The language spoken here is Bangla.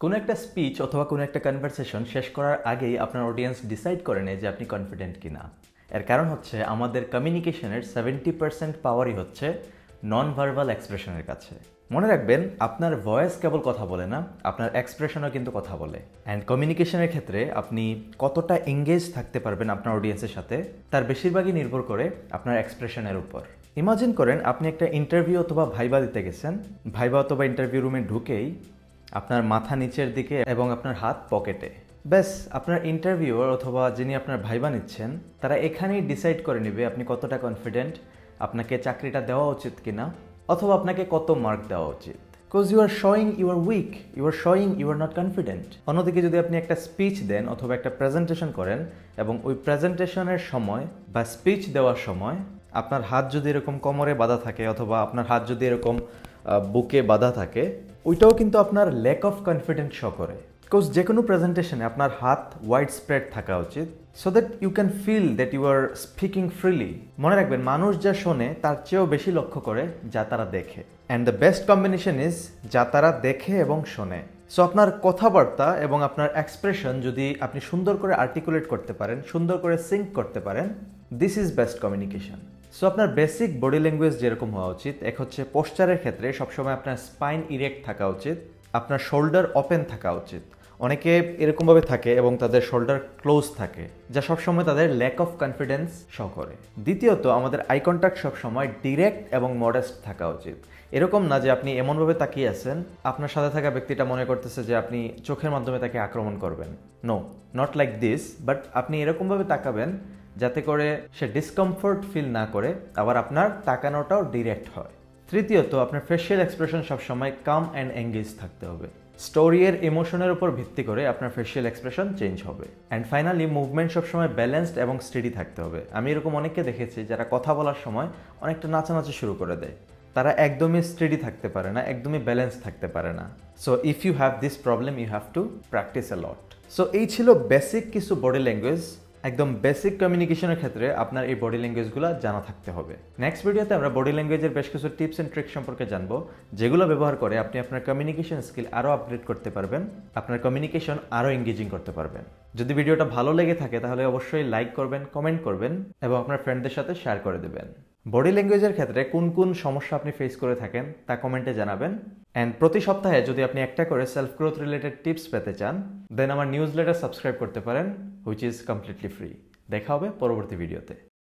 কোনো একটা স্পিচ অথবা কোনো একটা কনভারসেশন শেষ করার আগেই আপনার অডিয়েন্স ডিসাইড করে নেয় যে আপনি কনফিডেন্ট কিনা। এর কারণ হচ্ছে আমাদের কমিউনিকেশনের 70% পাওয়ারই হচ্ছে নন ভার্বাল এক্সপ্রেশনের কাছে। মনে রাখবেন, আপনার ভয়েস কেবল কথা বলে না, আপনার এক্সপ্রেশনও কিন্তু কথা বলে। অ্যান্ড কমিউনিকেশনের ক্ষেত্রে আপনি কতটা এঙ্গেজ থাকতে পারবেন আপনার অডিয়েন্সের সাথে তার বেশিরভাগই নির্ভর করে আপনার এক্সপ্রেশনের উপর। ইমাজিন করেন আপনি একটা ইন্টারভিউ অথবা ভাইবা দিতে গেছেন। ভাইবা অথবা ইন্টারভিউ রুমে ঢুকেই আপনার মাথা নিচের দিকে এবং আপনার হাত পকেটে। ব্যাস, আপনার ইন্টারভিউয়ার অথবা যিনি আপনার ভাইবা নিচ্ছেন তারা এখানেই ডিসাইড করে নেবে আপনি কতটা কনফিডেন্ট, আপনাকে চাকরিটা দেওয়া উচিত কিনা, অথবা আপনাকে কত মার্ক দেওয়া উচিত। Because you are showing you are weak, you are showing you are not confident. অন্যদিকে যদি আপনি একটা স্পিচ দেন অথবা একটা প্রেজেন্টেশন করেন এবং ওই প্রেজেন্টেশনের সময় বা স্পিচ দেওয়ার সময় আপনার হাত যদি এরকম কোমরে বাঁধা থাকে অথবা আপনার হাত যদি এরকম বুকে বাঁধা থাকে, ওইটাও কিন্তু আপনার ল্যাক অফ কনফিডেন্স শো করে। বিকজ যে কোনো প্রেজেন্টেশনে আপনার হাত ওয়াইড স্প্রেড থাকা উচিত, so that you can feel that you are speaking freely. মনে রাখবেন, মানুষ যা শোনে তার চেয়েও বেশি লক্ষ্য করে যা তারা দেখে। And the best combination is যা তারা দেখে এবং শোনে। সো আপনার কথাবার্তা এবং আপনার এক্সপ্রেশন যদি আপনি সুন্দর করে আর্টিকুলেট করতে পারেন, সুন্দর করে সিঙ্ক করতে পারেন, this is best communication. So আপনার বেসিক বডি ল্যাঙ্গুয়েজ যেরকম হওয়া উচিত, এক হচ্ছে পোশ্চারের ক্ষেত্রে সবসময় আপনার স্পাইন ইরেক্ট থাকা উচিত, আপনার শোল্ডার ওপেন থাকা উচিত। অনেকে এরকমভাবে থাকে এবং তাদের শোল্ডার ক্লোজ থাকে, যা সবসময় তাদের ল্যাক অফ কনফিডেন্স শো করে। দ্বিতীয়ত, আমাদের আই কন্ট্যাক্ট সবসময় ডিরেক্ট এবং মডেস্ট থাকা উচিত। এরকম না যে আপনি এমনভাবে তাকিয়ে আছেন আপনার সাথে থাকা ব্যক্তিটা মনে করতেছে যে আপনি চোখের মাধ্যমে তাকে আক্রমণ করবেন। No, not like this, but আপনি এরকমভাবে তাকাবেন যাতে করে সে ডিসকমফোর্ট ফিল না করে, আবার আপনার তাকানোটাও ডিরেক্ট হয়। তৃতীয়ত, আপনার ফেশিয়াল এক্সপ্রেশন সবসময় কাম অ্যান্ড এঙ্গেজ থাকতে হবে। স্টোরির ইমোশনের উপর ভিত্তি করে আপনার ফেশিয়াল এক্সপ্রেশন চেঞ্জ হবে। অ্যান্ড ফাইনালি, মুভমেন্ট সবসময় ব্যালেন্সড এবং স্টেডি থাকতে হবে। আমি এরকম অনেককে দেখেছি যারা কথা বলার সময় অনেকটা নাচানাচি শুরু করে দেয়। তারা একদমই স্টেডি থাকতে পারে না, একদমই ব্যালেন্স থাকতে পারে না। So if you have this problem, you have to practice a lot. So এই ছিল বেসিক কিছু বডি ল্যাঙ্গুয়েজ। একদম বেসিক কমিউনিকেশনের ক্ষেত্রে আপনার এই বডি ল্যাঙ্গুয়েজগুলো জানা থাকতে হবে। নেক্সট ভিডিওতে আমরা বডি ল্যাঙ্গুয়েজের বেশ কিছু টিপস অ্যান্ড ট্রিক্স সম্পর্কে জানবো, যেগুলো ব্যবহার করে আপনি আপনার কমিউনিকেশন স্কিল আরও আপগ্রেড করতে পারবেন, আপনার কমিউনিকেশন আরও এঙ্গেজিং করতে পারবেন। যদি ভিডিওটা ভালো লেগে থাকে তাহলে অবশ্যই লাইক করবেন, কমেন্ট করবেন এবং আপনার ফ্রেন্ডদের সাথে শেয়ার করে দেবেন। বডি ল্যাঙ্গুয়েজের ক্ষেত্রে কোন কোন সমস্যা আপনি ফেস করে থাকেন তা কমেন্টে জানাবেন। অ্যান্ড প্রতি সপ্তাহে যদি আপনি একটা করে সেলফ গ্রোথ রিলেটেড টিপস পেতে চান, দেন আমার নিউজ লেটার সাবস্ক্রাইব করতে পারেন, হুইচ ইজ কমপ্লিটলি ফ্রি। দেখা হবে পরবর্তী ভিডিওতে।